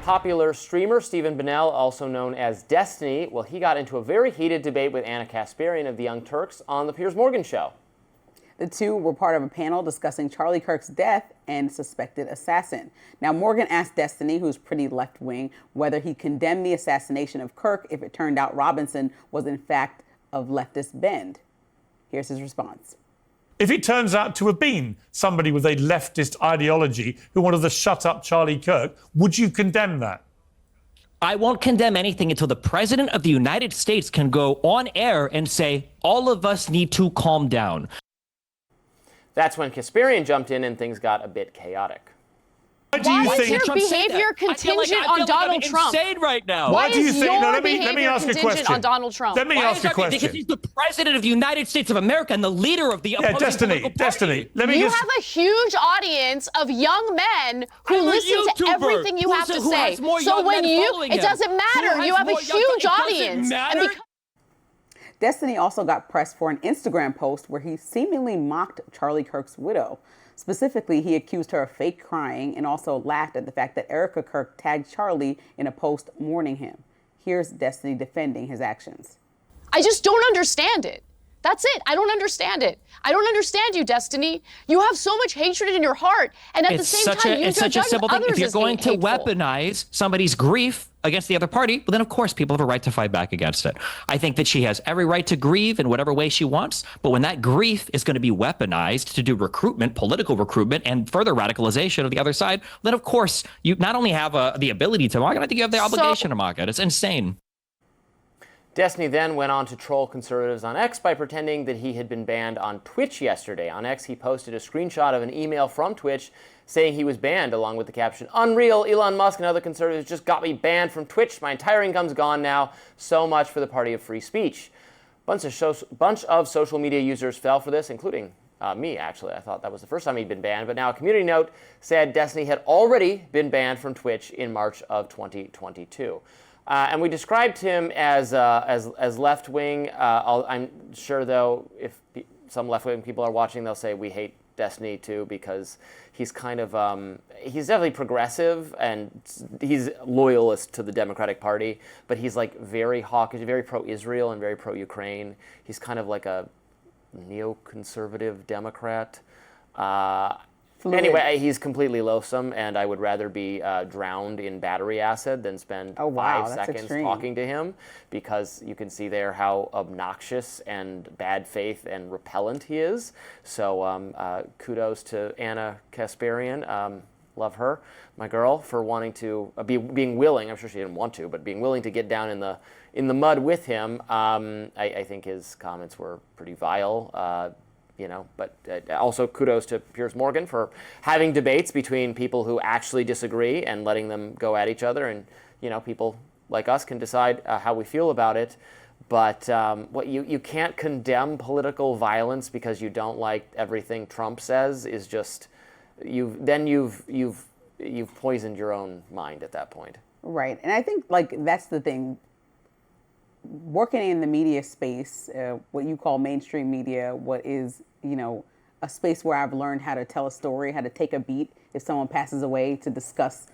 popular streamer Stephen Bennell, also known as Destiny, well, he got into a very heated debate with Ana Kasparian of the Young Turks on the Piers Morgan Show. The two were part of a panel discussing Charlie Kirk's death and suspected assassin. Now, Morgan asked Destiny, who's pretty left-wing, whether he condemned the assassination of Kirk if it turned out Robinson was in fact of leftist bend. Here's his response. If it turns out to have been somebody with a leftist ideology who wanted to shut up Charlie Kirk, would you condemn that? I won't condemn anything until the President of the United States can go on air and say, all of us need to calm down. That's when Kasparian jumped in and things got a bit chaotic. Why is your behavior contingent on Donald Trump? Insane right now. Why is your let me behavior ask a contingent question. on Donald Trump? Let me ask a question. Because he's the President of the United States of America and the leader of the Destiny. You have a huge audience of young men who listen to everything you have to say. So when it doesn't matter. You have a huge audience. Destiny also got pressed for an Instagram post where he seemingly mocked Charlie Kirk's widow. Specifically, he accused her of fake crying and also laughed at the fact that Erica Kirk tagged Charlie in a post mourning him. Here's Destiny defending his actions. I just don't understand it. That's it. I don't understand it. I don't understand you, Destiny. You have so much hatred in your heart, and at the same time, you judge others. If you're going to weaponize somebody's grief against the other party, well, then of course people have a right to fight back against it. I think that she has every right to grieve in whatever way she wants, but when that grief is going to be weaponized to do recruitment, political recruitment, and further radicalization of the other side, then of course you not only have the ability to mock it, I think you have the obligation to mock it. It's insane. Destiny then went on to troll conservatives on X by pretending that he had been banned on Twitch yesterday. On X, he posted a screenshot of an email from Twitch saying he was banned, along with the caption, "Unreal, Elon Musk and other conservatives just got me banned from Twitch. My entire income's gone now. So much for the party of free speech." Bunch of social media users fell for this, including me, actually. I thought that was the first time he'd been banned. But now a community note said Destiny had already been banned from Twitch in March of 2022. And we described him as left-wing. I'm sure, though, if some left-wing people are watching, they'll say we hate Destiny, too, because he's kind of, he's definitely progressive, and he's loyalist to the Democratic Party, but he's, like, very hawkish, very pro-Israel and very pro-Ukraine. He's kind of like a neoconservative Democrat. Anyway, he's completely loathsome, and I would rather be drowned in battery acid than spend 5 seconds talking to him, because you can see there how obnoxious and bad faith and repellent he is. So kudos to Ana Kasparian. Love her, my girl, for wanting to being willing. I'm sure she didn't want to, but being willing to get down in the mud with him. I think his comments were pretty vile. But also kudos to Piers Morgan for having debates between people who actually disagree and letting them go at each other. And, people like us can decide how we feel about it. But you can't condemn political violence because you don't like everything Trump says is just you've poisoned your own mind at that point. Right. And I think that's the thing. Working in the media space, what you call mainstream media, what is, a space where I've learned how to tell a story, how to take a beat if someone passes away, to discuss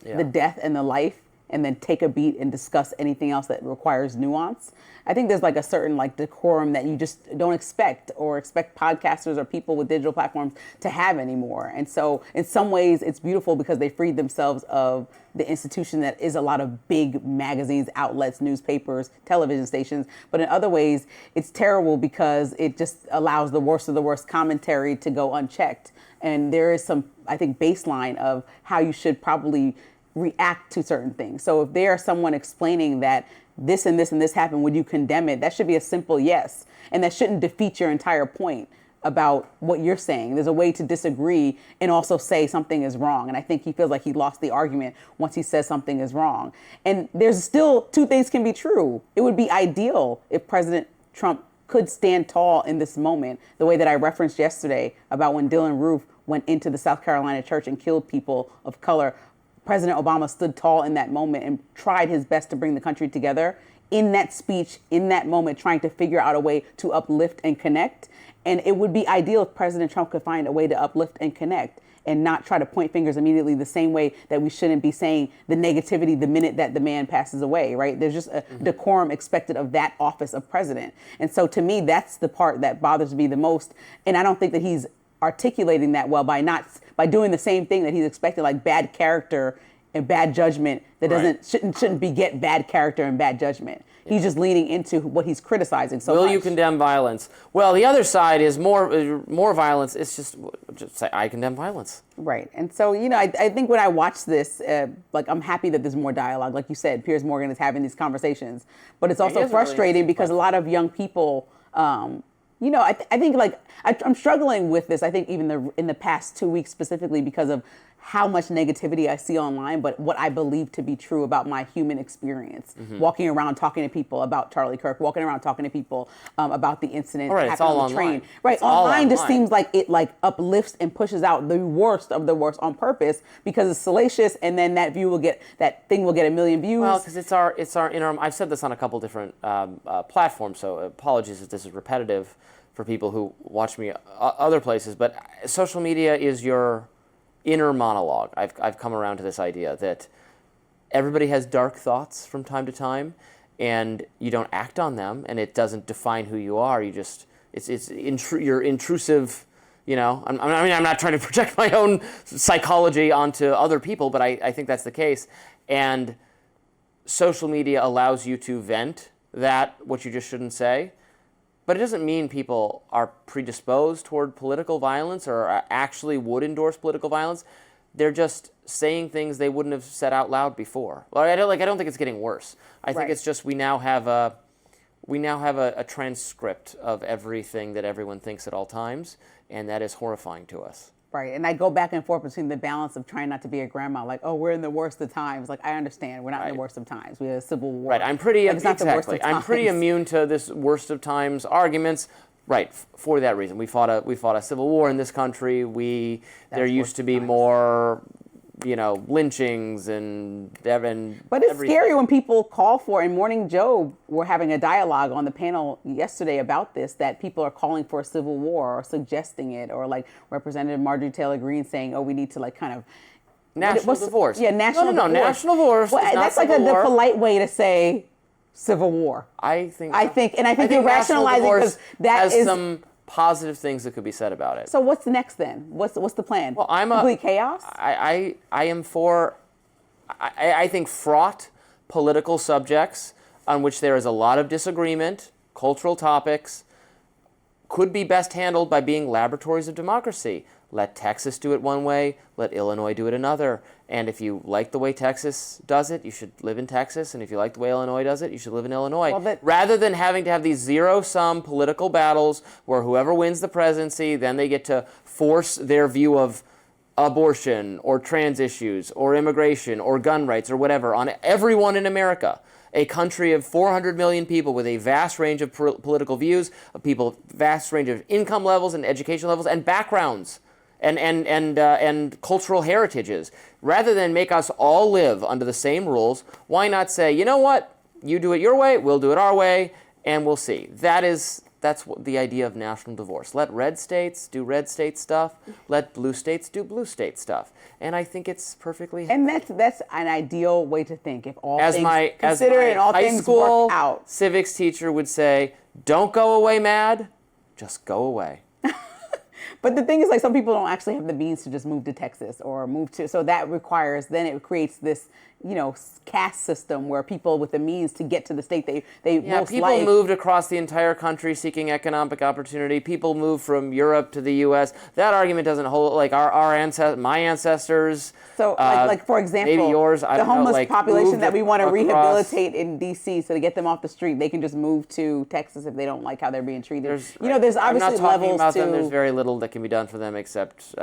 the death and the life, and then take a beat and discuss anything else that requires nuance. I think there's a certain decorum that you just don't expect podcasters or people with digital platforms to have anymore. And so in some ways it's beautiful because they freed themselves of the institution that is a lot of big magazines, outlets, newspapers, television stations. But in other ways it's terrible because it just allows the worst of the worst commentary to go unchecked. And there is some, I think, baseline of how you should probably react to certain things. So if there's someone explaining that this and this and this happened, would you condemn it? That should be a simple yes. And that shouldn't defeat your entire point about what you're saying. There's a way to disagree and also say something is wrong. And I think he feels like he lost the argument once he says something is wrong. And there's still two things can be true. It would be ideal if President Trump could stand tall in this moment, the way that I referenced yesterday about when Dylan Roof went into the South Carolina church and killed people of color. President Obama stood tall in that moment and tried his best to bring the country together. in that speech, in that moment, trying to figure out a way to uplift and connect. And it would be ideal if President Trump could find a way to uplift and connect and not try to point fingers immediately, the same way that we shouldn't be saying the negativity the minute that the man passes away, right? There's just a decorum expected of that office of president. And so to me, that's the part that bothers me the most. And I don't think that he's articulating that well by doing the same thing that he's expected, like bad character and bad judgment that shouldn't beget bad character and bad judgment. He's just leaning into what he's criticizing so much. Will you condemn violence? Well, the other side is more violence. It's just say, I condemn violence. Right. And so, I think when I watch this, I'm happy that there's more dialogue. Like you said, Piers Morgan is having these conversations. But it's also frustrating because a lot of young people, I think I'm struggling with this. I think even in the past 2 weeks specifically because of how much negativity I see online, but what I believe to be true about my human experience. Walking around talking to people about Charlie Kirk, walking around talking to people about the incident happening on the train. Right, online just seems like it uplifts and pushes out the worst of the worst on purpose because it's salacious, and then that thing will get 1 million views. Well, because it's our I've said this on a couple different platforms, so apologies if this is repetitive for people who watch me other places, but social media is your inner monologue. I've come around to this idea that everybody has dark thoughts from time to time, and you don't act on them, and it doesn't define who you are. You just you're intrusive. I'm not trying to project my own psychology onto other people, but I think that's the case. And social media allows you to vent what you just shouldn't say. But it doesn't mean people are predisposed toward political violence or actually would endorse political violence. They're just saying things they wouldn't have said out loud before. Well, I don't think it's getting worse. I think it's just we now have a transcript of everything that everyone thinks at all times, and that is horrifying to us. Right, and I go back and forth between the balance of trying not to be a grandma, like, oh, we're in the worst of times. Like, I understand, we're not in the worst of times. We have a civil war. Right, I'm pretty immune to this worst of times arguments. Right, for that reason, we fought a civil war in this country. There used to be more, lynchings and But it's scary when people call for, and Morning Joe were having a dialogue on the panel yesterday about this, that people are calling for a civil war or suggesting it, or like Representative Marjorie Taylor Greene saying, oh, we need to national divorce. Yeah, national divorce. National divorce. Well, that's like the polite way to say civil war. I think you're rationalizing because that is some positive things that could be said about it. So what's next then? What's the plan? Well, complete chaos? I am for, I think, fraught political subjects on which there is a lot of disagreement, cultural topics, could be best handled by being laboratories of democracy. Let Texas do it one way, let Illinois do it another. And if you like the way Texas does it, you should live in Texas. And if you like the way Illinois does it, you should live in Illinois. Rather than having to have these zero-sum political battles where whoever wins the presidency, then they get to force their view of abortion or trans issues or immigration or gun rights or whatever on everyone in America. A country of 400 million people with a vast range of political views, of people, vast range of income levels and education levels and backgrounds. And cultural heritages. Rather than make us all live under the same rules, why not say, you know what, you do it your way, we'll do it our way, and we'll see. That's what the idea of national divorce. Let red states do red state stuff. Let blue states do blue state stuff. And I think it's perfectly. And that's an ideal way to think. If all as things my considered and all high things school work out. Civics teacher would say, don't go away mad, just go away. But the thing is, some people don't actually have the means to just move to Texas or so that requires, then it creates this, caste system where people with the means to get to the state they most like. People moved across the entire country seeking economic opportunity. People moved from Europe to the U.S. That argument doesn't hold. My ancestors. So, for example, maybe yours. The homeless population that we want to rehabilitate in D.C. so to get them off the street, they can just move to Texas if they don't like how they're being treated. There's obviously I'm not talking levels about to. them. There's very little that can be done for them except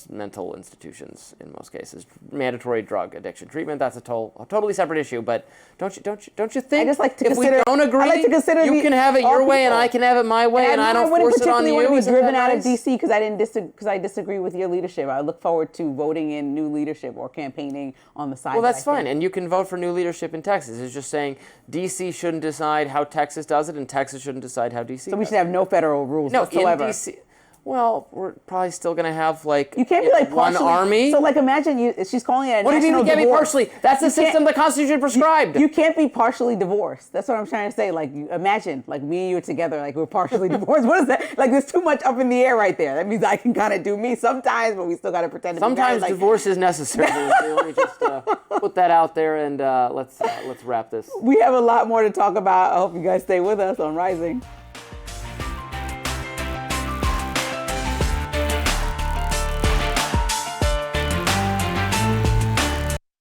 mental institutions in most cases. Mandatory drug addiction treatment, that's a totally separate issue. But don't you think I just like to if consider, we don't agree, I like to consider you can have it your way and I can have it my way, and I don't force it on you? I wouldn't be driven out of nice? DC because I disagree with your leadership. I look forward to voting in new leadership or campaigning on the side. Well, that's fine, and you can vote for new leadership in Texas. It's just saying DC shouldn't decide how Texas does it, and Texas shouldn't decide how DC. So we should have no federal rules whatsoever. In DC. Well, we're probably still going to have, like, you can't be like one army. So, like, imagine she's calling it a What do you mean we can't be partially? That's the system the Constitution prescribed. You can't be partially divorced. That's what I'm trying to say. Like, imagine, like, me and you are together, like, we're partially divorced. What is that? Like, there's too much up in the air right there. That means I can kind of do me sometimes, but we still got to pretend to be Sometimes like, divorce is necessary. Let me just put that out there, and let's wrap this. We have a lot more to talk about. I hope you guys stay with us on Rising.